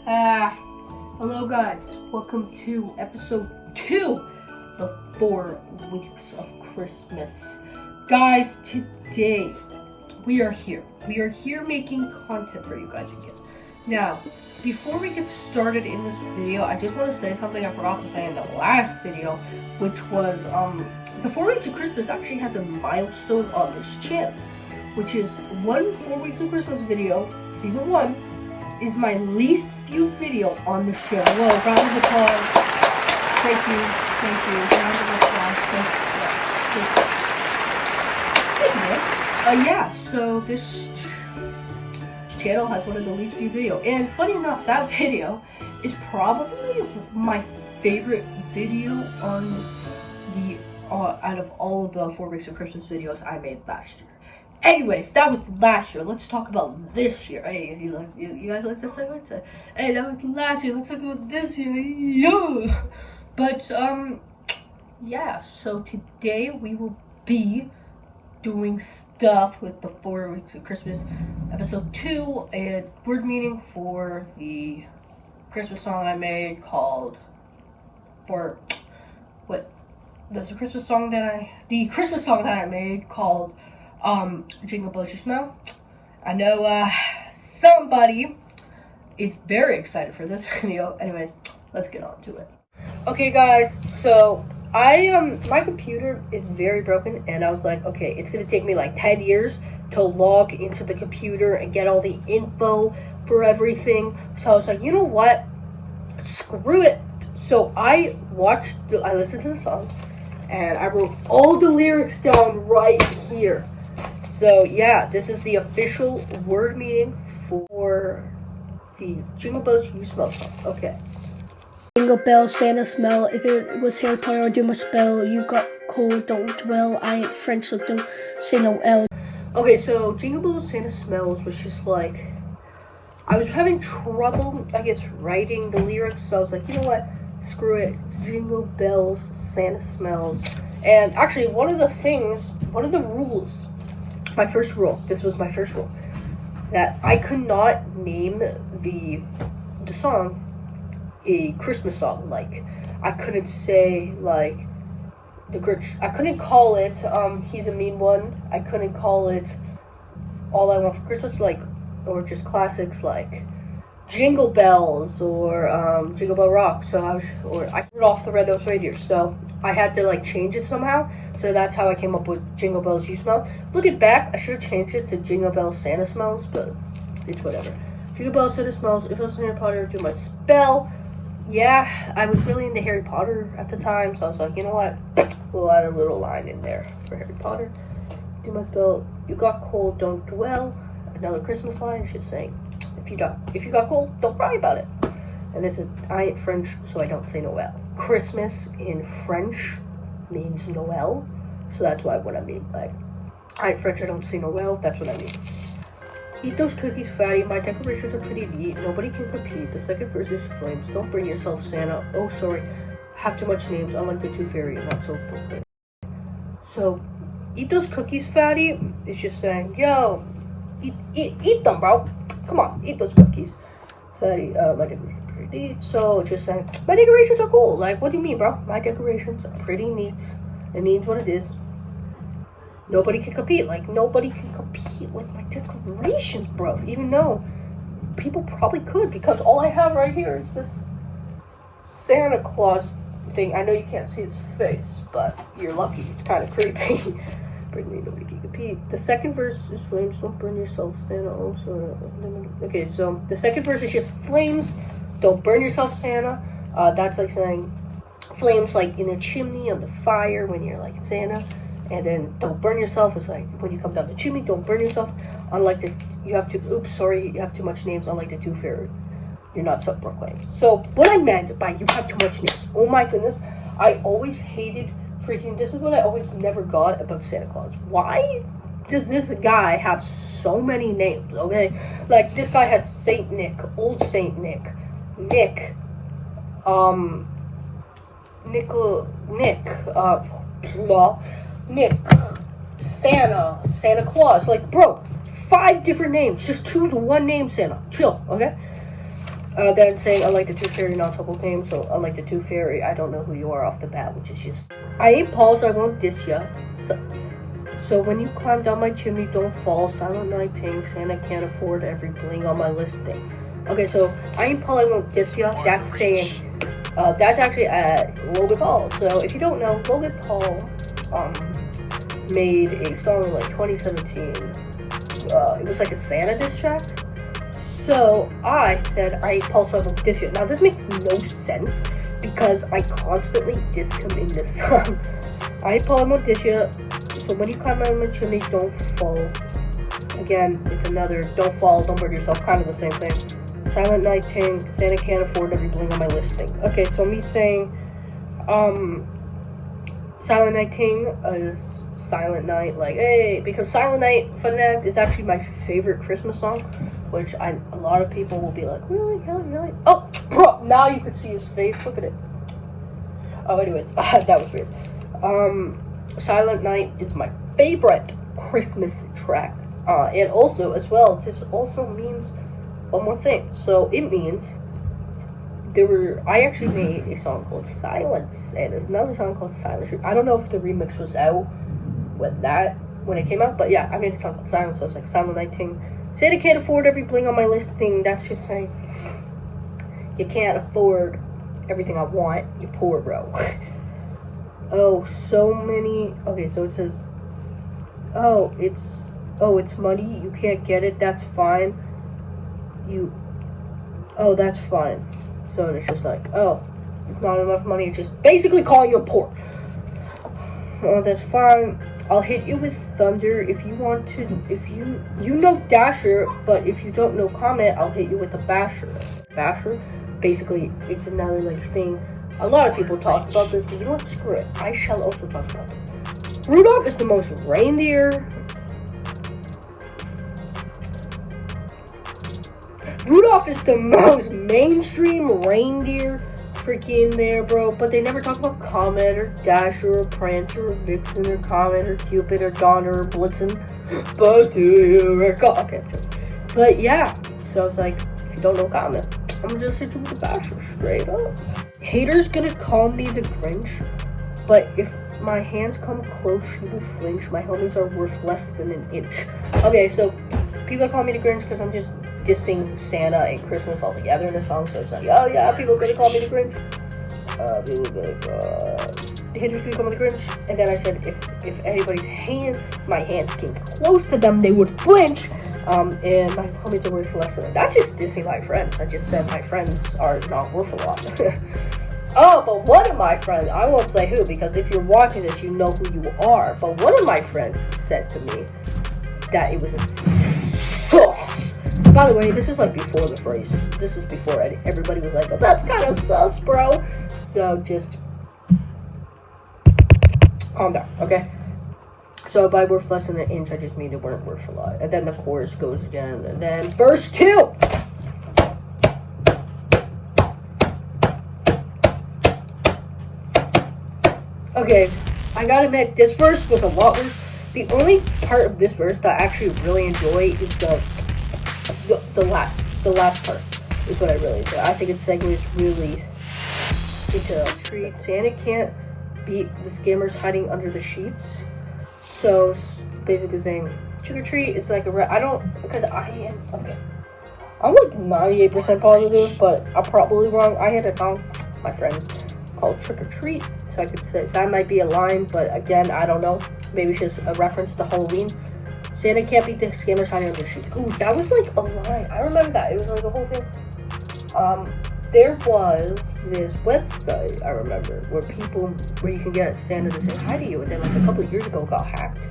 Hello guys, welcome to episode 2, the 4 weeks of Christmas. Guys, today we are here making content for you guys again. Now, before we get started in this video, I just want to say something I forgot to say in the last video, which was, the 4 weeks of Christmas actually has a milestone on this channel, which is 4 weeks of Christmas video, season 1, is my least viewed video on this channel. Whoa, round of applause. Thank you. Round of applause. Thank you. So this channel has one of the least viewed video. And funny enough, that video is probably my favorite video on the out of all of the 4 weeks of Christmas videos I made last year. Anyways, that was last year. Let's talk about this year. Hey, you guys like that segment? Hey, that was last year. Let's talk about this year. Yeah. But yeah. So today we will be doing stuff with the 4 weeks of Christmas, episode 2, and word meaning for the Christmas song I made called the Christmas song that I made called Jingle Bells You Smell. I know somebody is very excited for this video. Anyways, let's get on to it. Okay guys, so my computer is very broken, and I was like, okay, it's gonna take me like 10 years to log into the computer and get all the info for everything. So I was like, you know what, screw it. So I listened to the song and I wrote all the lyrics down right here. So yeah, this is the official word meaning for the Jingle Bells You Smell song. Okay. Jingle bells, Santa smell. If it was Harry Potter, I'd do my spell. You got cold, don't dwell. I ain't French, so don't say no L. Okay, so Jingle Bells, Santa smells was just like, I was having trouble, I guess, writing the lyrics. So I was like, you know what? Screw it. Jingle bells, Santa smells. And actually, one of the rules. This was my first rule, that I could not name the song a Christmas song. Like, I couldn't say, like, I couldn't call it, He's a Mean One. I couldn't call it All I Want for Christmas, like, or just classics like Jingle Bells or Jingle Bell Rock. So I threw it off the Red Nose Reindeer. So I had to like change it somehow. So that's how I came up with Jingle Bells You Smell. Looking back, I should have changed it to Jingle Bells Santa Smells, but it's whatever. Jingle Bells Santa Smells. If it was Harry Potter, I'd do my spell. Yeah, I was really into Harry Potter at the time, so I was like, you know what? We'll add a little line in there for Harry Potter. Do my spell. You got cold, don't dwell. Another Christmas line, just saying, if you got cold, don't cry about it. And this is, I ain't French, so I don't say Noel. Christmas in French means Noel, so that's what I mean. Like, I ain't French, I don't say Noel, that's what I mean. Eat those cookies, fatty. My decorations are pretty neat. Nobody can compete. The second verse is flames. Don't bring yourself, Santa. Oh, sorry. Have too much names. Unlike the Tooth Fairy, not so proclaim. So, eat those cookies, fatty. It's just saying, yo, eat them, bro. Come on, eat those cookies. Fatty, my decorations are pretty neat. So, just saying, my decorations are cool. Like, what do you mean, bro? My decorations are pretty neat. It means what it is. Nobody can compete. Like, nobody can compete with my decorations, bro. Even though people probably could, because all I have right here is this Santa Claus thing. I know you can't see his face, but you're lucky. It's kind of creepy. Nobody can compete. The second verse is flames. Don't burn yourself, Santa. Okay, so the second verse is just flames. Don't burn yourself, Santa. That's like saying flames, like in the chimney on the fire when you're like Santa. And then don't burn yourself is like when you come down the chimney, don't burn yourself. Unlike you have too much names. Unlike the Tooth Fairy, you're not self-proclaimed. So what I meant by you have too much names, oh my goodness, I always hated this is what I always never got about Santa Claus. Why does this guy have so many names? Okay, like this guy has Saint Nick, Old Saint Nick, Nick, Nick, Santa Claus. Like, bro, 5 different names. Just choose one name, Santa. Chill, okay? Then saying unlike the Tooth Fairy non-topical game, so unlike the Tooth Fairy, I don't know who you are off the bat, which is just I ain't Paul, so I won't diss ya. So when you climb down my chimney, don't fall. Silent Night Ting, Santa can't afford every bling on my listing. Okay, so I ain't Paul, I won't diss ya. That's saying, that's actually Logan Paul. So if you don't know, Logan Paul made a song in like 2017. It was like a Santa diss track. So I said I ain't Paul, so I won't diss ya. Now this makes no sense because I constantly diss him in this song. I ain't Paul, I won't diss ya. So when you climb down my chimney, don't fall. Again, it's another don't fall, don't hurt yourself, kind of the same thing. Silent Night Ting, Santa can't afford every bling on my listing. Okay, so me saying, Silent Night Ting is Silent Night, like, hey, because Silent Night, fun fact, is actually my favorite Christmas song, which a lot of people will be like, really? Really? Oh, bro, now you can see his face, look at it. Oh, anyways, that was weird. Silent Night is my favorite Christmas track. And also, as well, this also means one more thing. So, it means I actually made a song called Silence, and there's another song called Silence. I don't know if the remix was out when it came out, but yeah, I made a song called Silence, so it's like Silent Night Ting. Santa can't afford every bling on my listing. That's just saying, you can't afford everything I want, you poor bro. Oh, so many. Okay, so it says, it's money. You can't get it. That's fine. That's fine. So it's just like, it's not enough money. It's just basically calling you poor. That's fine. I'll hit you with thunder if you want to. If you know Dasher, but if you don't know Comet, I'll hit you with a basher. Basher, basically, it's another like thing. A lot of people talk about this, but you know what? Screw it. I shall also talk about this. Rudolph is the most reindeer. Rudolph is the most mainstream reindeer freaking there, bro. But they never talk about Comet or Dasher or Prancer or Vixen or Comet or Cupid or Donner or Blitzen. But do you recall? Okay, but yeah. So it's like, if you don't know Comet, I'm gonna just hit you with the basher straight up. Haters gonna call me the Grinch, but if my hands come close, you will flinch. My homies are worth less than an inch. Okay, so people call me the Grinch because I'm just dissing Santa and Christmas all together in a song. So it's like, oh yeah, people are gonna call me the Grinch. Haters gonna call me the Grinch. And then I said, if anybody's my hands came close to them, they would flinch. And my homies are worth less than that. That's just dissing my friends. I just said my friends are not worth a lot. Oh, but one of my friends, I won't say who, because if you're watching this, you know who you are. But one of my friends said to me that it was a sauce. By the way, this is like before the phrase. This is before everybody was like, oh, that's kind of sus, bro. So just calm down, okay? So by worth less than an inch, I just mean they weren't worth a lot. And then the chorus goes again. And then verse 2. Okay, I gotta admit, this verse was a lot worse. The only part of this verse that I actually really enjoy is the last part is what I really enjoy. I think it segues really into treat. Santa can't beat the scammers hiding under the sheets. So basically saying trick or treat is like I'm like 98% positive, but I'm probably wrong. I had a song, my friends, called Trick or Treat, so I could say that might be a line, but again, I don't know. Maybe it's just a reference to Halloween. Santa can't beat the scammers hiding under the sheets. Ooh, that was like a line. I remember that. It was like a whole thing. There was this website, I remember, where you can get Santa to say hi to you, and then like a couple of years ago it got hacked,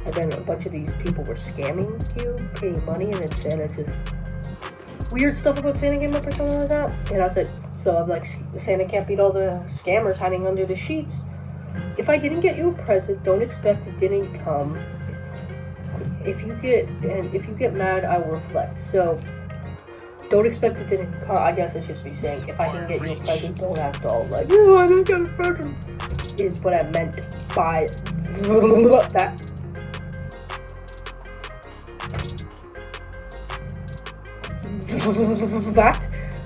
and then a bunch of these people were scamming you, paying money, and then Santa just weird stuff about Santa came up or something like that. And I said, so I'm like, Santa can't beat all the scammers hiding under the sheets. If I didn't get you a present, don't expect it didn't come. If you get mad, I will reflect. So don't expect it didn't come. I guess it's just me saying, if I can get you a present, don't act all like, oh, I didn't get a present. Is what I meant by that.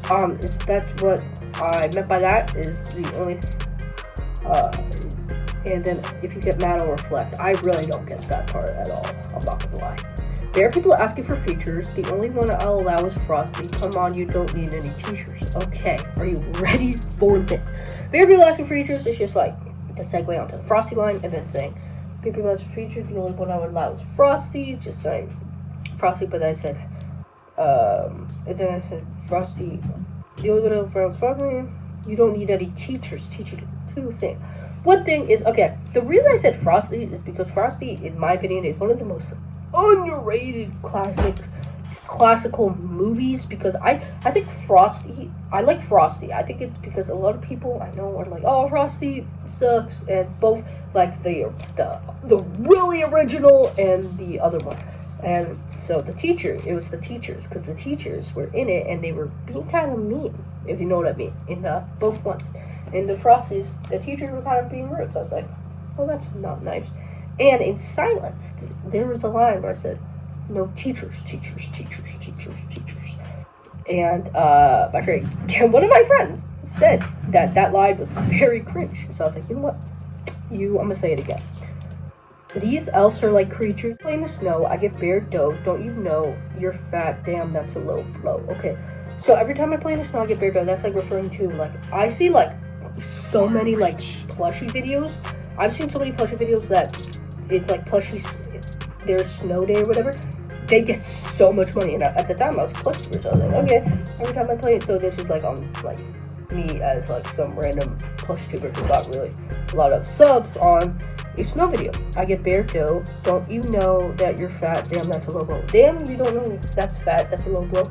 That's what I meant by that. Is the only and then if you get mad, I'll reflect. I really don't get that part at all. I'm not gonna lie. There are people asking for features. The only one I'll allow is Frosty. Come on, you don't need any teachers. Okay, are you ready for this? There are people asking for features. It's just like the segue onto the Frosty line, and then saying, people asking for features. The only one I would allow is Frosty. Just saying Frosty, but I said, and then I said Frosty. The only one I would allow is Frosty. You don't need any teachers. Teachers two things. One thing is, okay, the reason I said Frosty is because Frosty, in my opinion, is one of the most underrated classical movies, because I think I like Frosty. I think it's because a lot of people I know are like, oh, Frosty sucks, and both like the really original and the other one. And so it was the teachers, because the teachers were in it and they were being kind of mean, if you know what I mean, in both ones. In the Frosties, the teachers were kind of being rude, so I was like, well, that's not nice. And in Silence, there was a line where I said, no, teachers. And one of my friends said that line was very cringe. So I was like, you know what? I'm going to say it again. These elves are like creatures playing the snow. I get bare dough. Don't you know you're fat? Damn, that's a low blow. Okay. So every time I play in the snow, I get bare dough. That's like referring to, like, I see like so many like plushie videos. I've seen so many plushie videos that it's like plushies, their snow day or whatever. They get so much money, and at the time I was a plush tuber, so I was like, okay. Every time I play it, so this is like like me as like some random plush tuber who got really a lot of subs on a snow video. I get bare dough. Don't you know that you're fat? Damn, that's a low blow. Damn, you don't know that's fat. That's a low blow.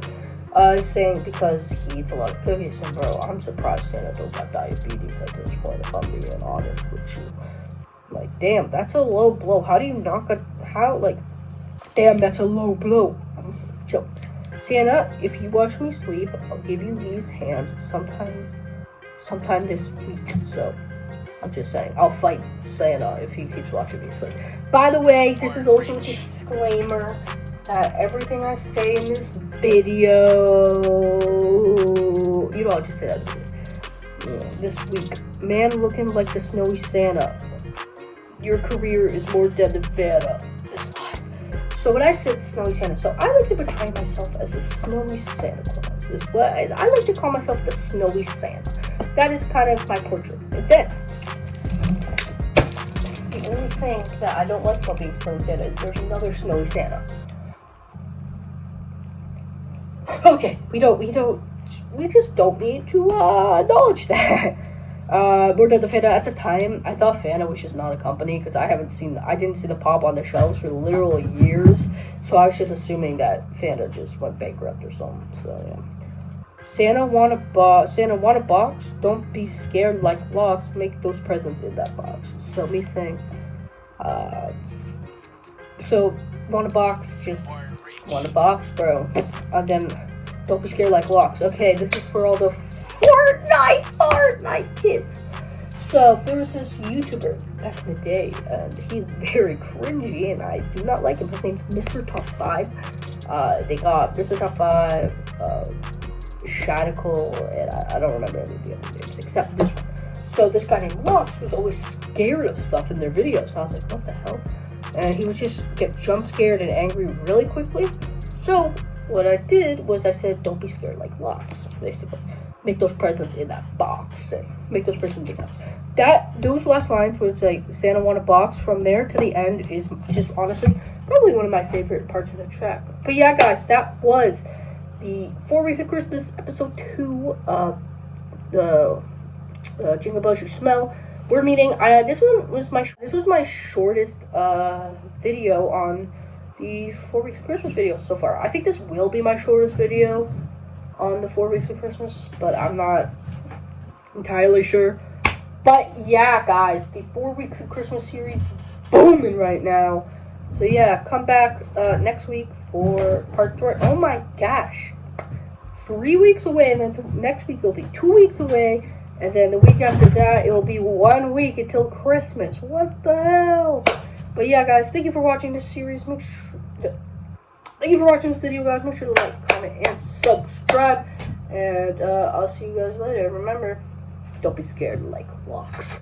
Saying because he eats a lot of cookies, and bro, I'm surprised Santa don't got diabetes at this point, if I'm being honest with you. Like, damn, that's a low blow. How do you knock damn, that's a low blow. Joke. Santa, if you watch me sleep, I'll give you these hands sometime this week. So, I'm just saying, I'll fight Santa if he keeps watching me sleep. By the way, this is also a disclaimer that everything I say in this video, I'll just say that this week. Man looking like the snowy Santa. Your career is more dead than Fanta. So when I said snowy Santa, so I like to portray myself as the snowy Santa Claus. I like to call myself the snowy Santa. That is kind of my portrait. And then, the only thing that I don't like about being snowy Santa is there's another snowy Santa. Okay, we just don't need to acknowledge that. More than the Fanta at the time, I thought Fanta was just not a company, because I didn't see the pop on the shelves for literal years, so I was just assuming that Fanta just went bankrupt or something. So yeah. Santa want a box? Don't be scared like locks. Make those presents in that box. So me saying, so want a box? Just want a box, bro. And then don't be scared like locks. Okay, this is for all the Fortnite kids. So there was this YouTuber back in the day, and he's very cringy, and I do not like him. His name's Mr. Top 5. They got Mr. Top 5, Shadical, and I don't remember any of the other names except this one. So this guy named Lux was always scared of stuff in their videos. So I was like, what the hell? And he would just get jump scared and angry really quickly. So what I did was I said, don't be scared like Lux, basically. Make those presents in that box. Make those presents in that box. Those last lines where it's like, Santa want a box, from there to the end is just honestly probably one of my favorite parts of the track. But yeah, guys, that was the 4 Weeks of Christmas episode 2 of the Jingle Bells You Smell. We're meeting. This was my shortest video on the 4 Weeks of Christmas video so far. I think this will be my shortest video on the 4 Weeks of Christmas, but I'm not entirely sure. But yeah, guys, the 4 Weeks of Christmas series is booming right now. So yeah, come back next week for part 3. Oh my gosh, 3 weeks away, and then next week it'll be 2 weeks away, and then the week after that it'll be 1 week until Christmas. What the hell? But yeah, guys, thank you for watching this series. Thank you for watching this video, guys. Make sure to like, comment, and subscribe. And I'll see you guys later. Remember, don't be scared like locks.